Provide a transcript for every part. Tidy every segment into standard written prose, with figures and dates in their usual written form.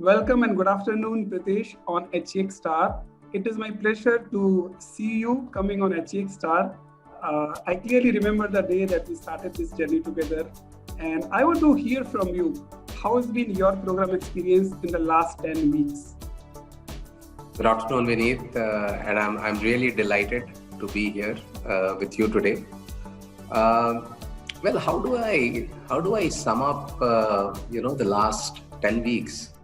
Welcome and good afternoon, Pritesh, on HEX STAR. It is my pleasure to see you coming on HEX STAR. I clearly remember the day that we started this journey together, and I want to hear from you. How has been your program experience in the last 10 weeks? Good afternoon, Vineet, and I'm really delighted to be here with you today. Well, how do I sum up the last 10 weeks?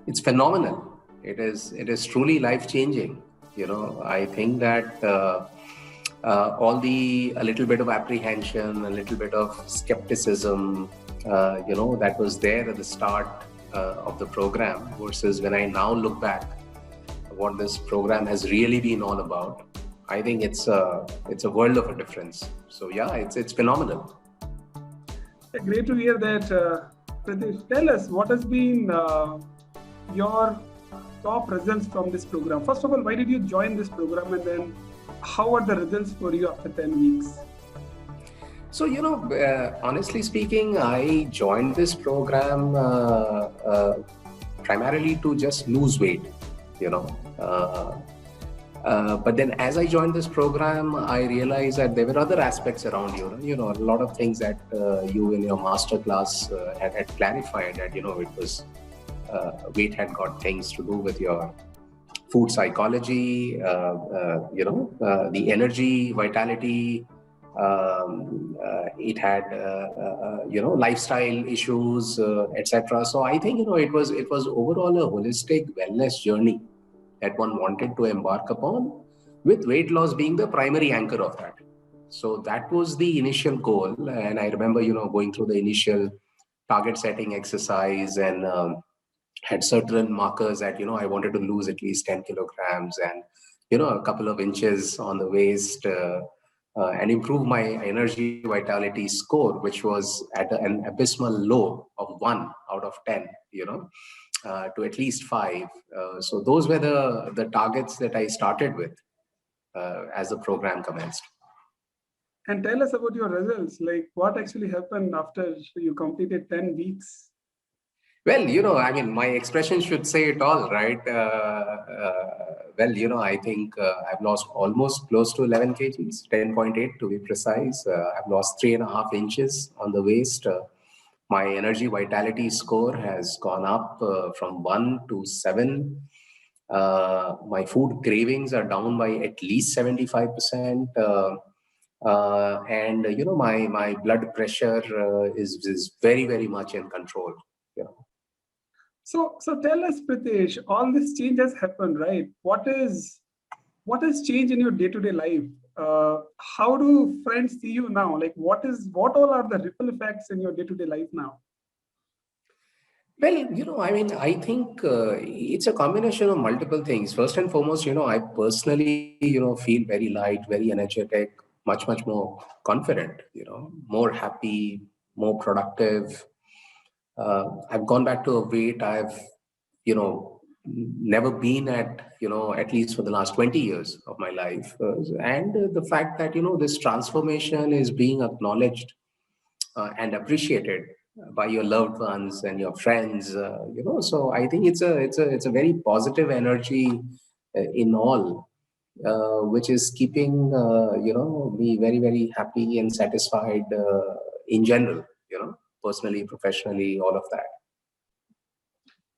It's phenomenal. It is truly life changing. I think that a little bit of apprehension, a little bit of skepticism, that was there at the start of the program versus when I now look back what this program has really been all about. I think it's a world of a difference. So yeah, it's phenomenal. Great to hear that, Pritesh. Tell us what has been your top results from this program. First of all, why did you join this program, and then how are the results for you after 10 weeks? So, honestly speaking, I joined this program primarily to just lose weight, you know. But then as I joined this program, I realized that there were other aspects around a lot of things that you in your master class had clarified that, it was weight had got things to do with your food psychology, the energy, vitality. It had lifestyle issues, etc. So I think it was overall a holistic wellness journey that one wanted to embark upon, with weight loss being the primary anchor of that. So that was the initial goal, and I remember going through the initial target setting exercise and had certain markers that I wanted to lose at least 10 kilograms and a couple of inches on the waist. And improve my energy vitality score, which was at an abysmal low of 1 out of 10, to at least 5. So those were the targets that I started with as the program commenced. And tell us about your results. Like what actually happened after you completed 10 weeks? Well, my expression should say it all, right? I think I've lost almost close to 11 kgs, 10.8 to be precise. I've lost 3.5 inches on the waist. My energy vitality score has gone up from 1 to 7. My food cravings are down by at least 75%. And, my blood pressure is very, very much in control. So tell us, Pritesh, all this change has happened, right? What has changed in your day-to-day life? How do friends see you now? Like what all are the ripple effects in your day-to-day life now? Well, I think it's a combination of multiple things. First and foremost, I personally, feel very light, very energetic, much more confident, more happy, more productive. I've gone back to a weight I've, never been at, at least for the last 20 years of my life. And the fact that, this transformation is being acknowledged and appreciated by your loved ones and your friends. So I think it's a very positive energy in all, which is keeping me very, very happy and satisfied in general. Personally, professionally, all of that.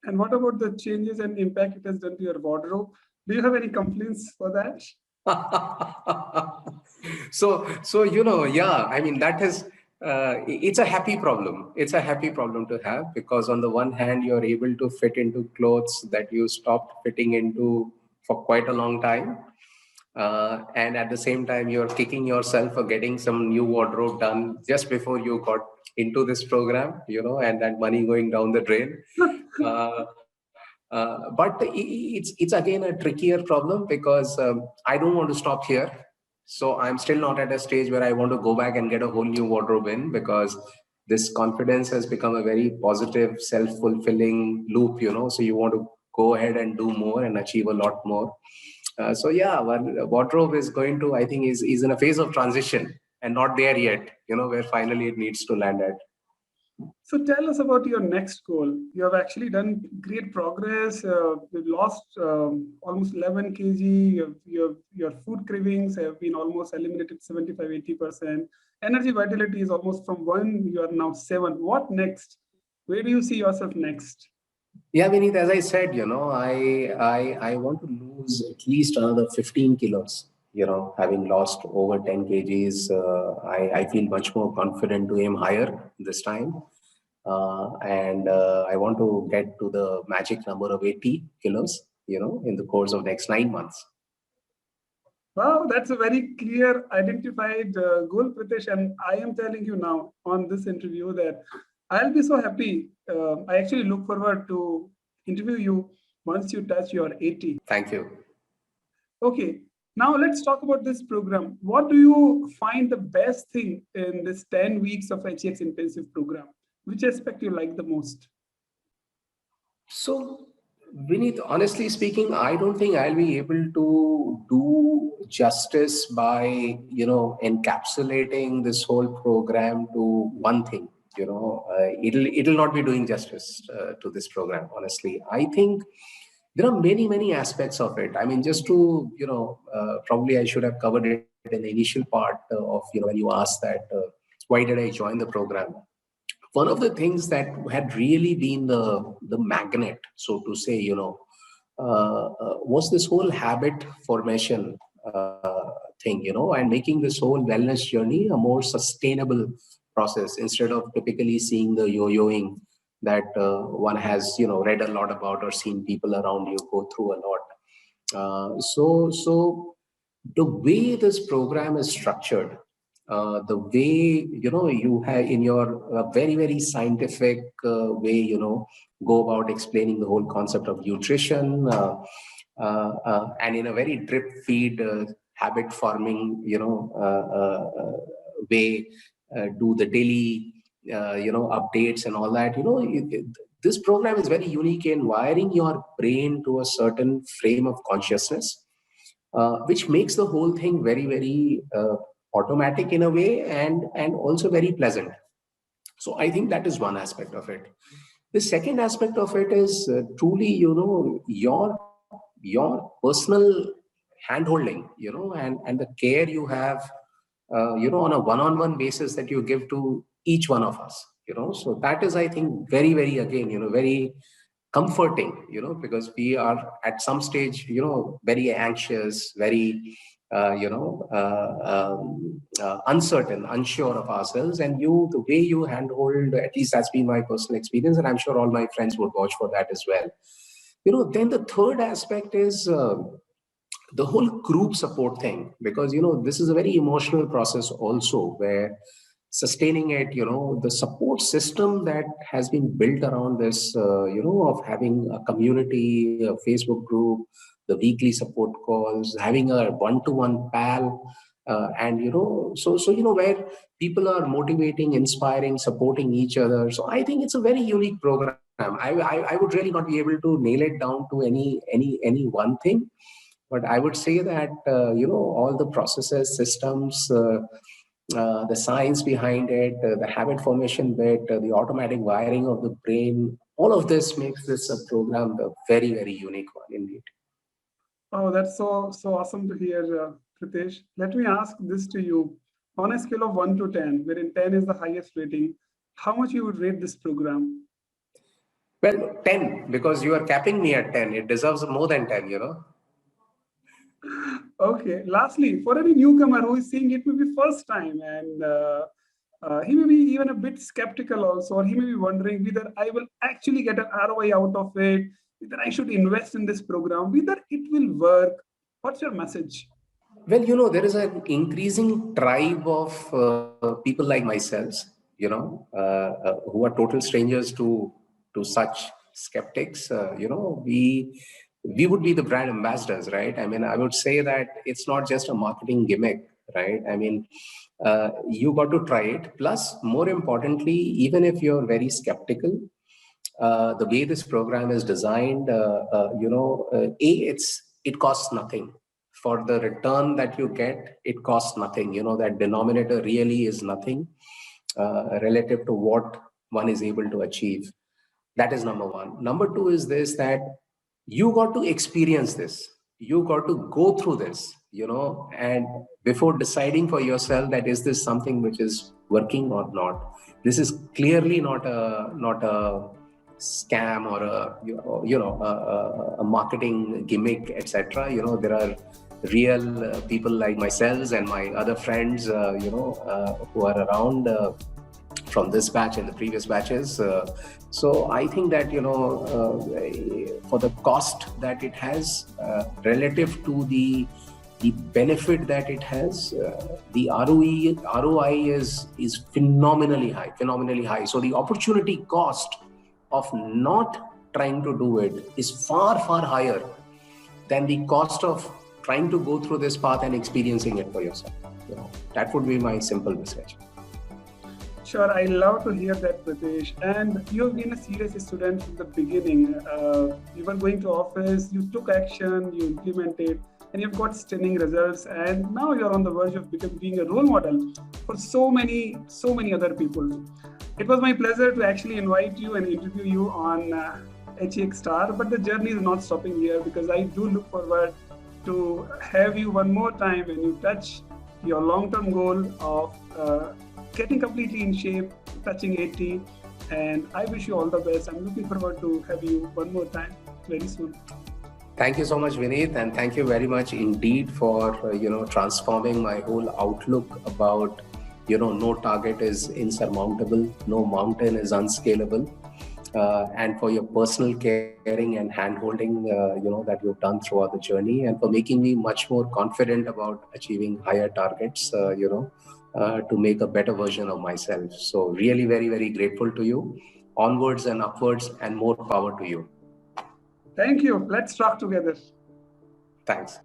And what about the changes and impact it has done to your wardrobe? Do you have any complaints for that? So yeah, that is it's a happy problem. It's a happy problem to have, because on the one hand you're able to fit into clothes that you stopped fitting into for quite a long time, and at the same time you're kicking yourself for getting some new wardrobe done just before you got into this program, and that money going down the drain. uh, but it's again a trickier problem, because I don't want to stop here. So I'm still not at a stage where I want to go back and get a whole new wardrobe in, because this confidence has become a very positive, self-fulfilling loop, so you want to go ahead and do more and achieve a lot more. So yeah, well, wardrobe is going to, I think, is in a phase of transition and not there yet, where finally it needs to land at. So tell us about your next goal. You have actually done great progress. You've lost almost 11 kg. Your food cravings have been almost eliminated 75-80%. Energy vitality is almost from 1, you are now 7. What next? Where do you see yourself next? Yeah, Vineet, as I said, I want to lose at least another 15 kilos. Having lost over 10 kgs, I feel much more confident to aim higher this time. And I want to get to the magic number of 80 kilos, in the course of next 9 months. Wow, that's a very clear, identified goal, Pritesh. And I am telling you now on this interview that I'll be so happy. I actually look forward to interview you once you touch your 80. Thank you. Okay, now let's talk about this program. What do you find the best thing in this 10 weeks of HEX intensive program? Which aspect you like the most? So, Vineet, honestly speaking, I don't think I'll be able to do justice by, encapsulating this whole program to one thing. It'll not be doing justice to this program. Honestly, I think there are many aspects of it. I mean, just to probably I should have covered it in the initial part of when you asked that why did I join the program. One of the things that had really been the magnet, so to say, was this whole habit formation thing, and making this whole wellness journey a more sustainable process instead of typically seeing the yo-yoing that one has, read a lot about or seen people around you go through a lot. So the way this program is structured, the way you have in your very scientific way, go about explaining the whole concept of nutrition, and in a very drip feed habit forming, way, do the daily updates and all that. This program is very unique in wiring your brain to a certain frame of consciousness, which makes the whole thing very automatic in a way, and also very pleasant. So I think that is one aspect of it. The second aspect of it is truly, your personal handholding, and the care you have, on a one-on-one basis that you give to each one of us. So that is, I think, very again, very comforting, because we are at some stage, very anxious, very, uncertain, unsure of ourselves. And the way you handhold, at least that's been my personal experience, and I'm sure all my friends would vouch for that as well. Then the third aspect is the whole group support thing, because this is a very emotional process also, where sustaining it, the support system that has been built around this, of having a community, a Facebook group, the weekly support calls, having a one-to-one pal, and where people are motivating, inspiring, supporting each other. So I think it's a very unique program. I would really not be able to nail it down to any one thing, but I would say that all the processes, systems, the science behind it, the habit formation bit, the automatic wiring of the brain, all of this makes this a program a very unique one indeed. Oh, that's so awesome to hear, Pritesh. Let me ask this to you. On a scale of 1 to 10, wherein 10 is the highest rating, how much you would rate this program? Well, 10, because you are capping me at 10. It deserves more than 10, Okay. Lastly, for any newcomer who is seeing it maybe first time, and he may be even a bit skeptical also, or he may be wondering whether I will actually get an ROI out of it, whether I should invest in this program, whether it will work. What's your message? Well, there is an increasing tribe of people like myself, who are total strangers to such skeptics. We would be the brand ambassadors, right? I mean, I would say that it's not just a marketing gimmick, right? I mean, you got to try it. Plus, more importantly, even if you're very skeptical, the way this program is designed, it costs nothing. For the return that you get, it costs nothing. That denominator really is nothing relative to what one is able to achieve. That is number one. Number two is this, that you got to experience this. You got to go through this, and before deciding for yourself that is this something which is working or not. This is clearly not a scam or a marketing gimmick, etc. There are real people like myself and my other friends, who are around from this batch and the previous batches. So I think that, for the cost that it has, relative to the benefit that it has, the ROI is phenomenally high. So the opportunity cost of not trying to do it is far higher than the cost of trying to go through this path and experiencing it for yourself. That would be my simple message. Sure, I love to hear that, Pritesh. And you've been a serious student from the beginning. You were going to office, you took action, you implemented, and you've got stunning results. And now you're on the verge of being a role model for so many other people. It was my pleasure to actually invite you and interview you on HEX STAR. But the journey is not stopping here, because I do look forward to have you one more time when you touch your long-term goal of getting completely in shape, touching 80, and I wish you all the best. I'm looking forward to have you one more time very soon. Thank you so much, Vineet, and thank you very much indeed for transforming my whole outlook about no target is insurmountable, no mountain is unscalable, and for your personal caring and handholding that you've done throughout the journey, and for making me much more confident about achieving higher targets, to make a better version of myself. So really very, very grateful to you. Onwards and upwards, and more power to you. Thank you. Let's rock together. Thanks.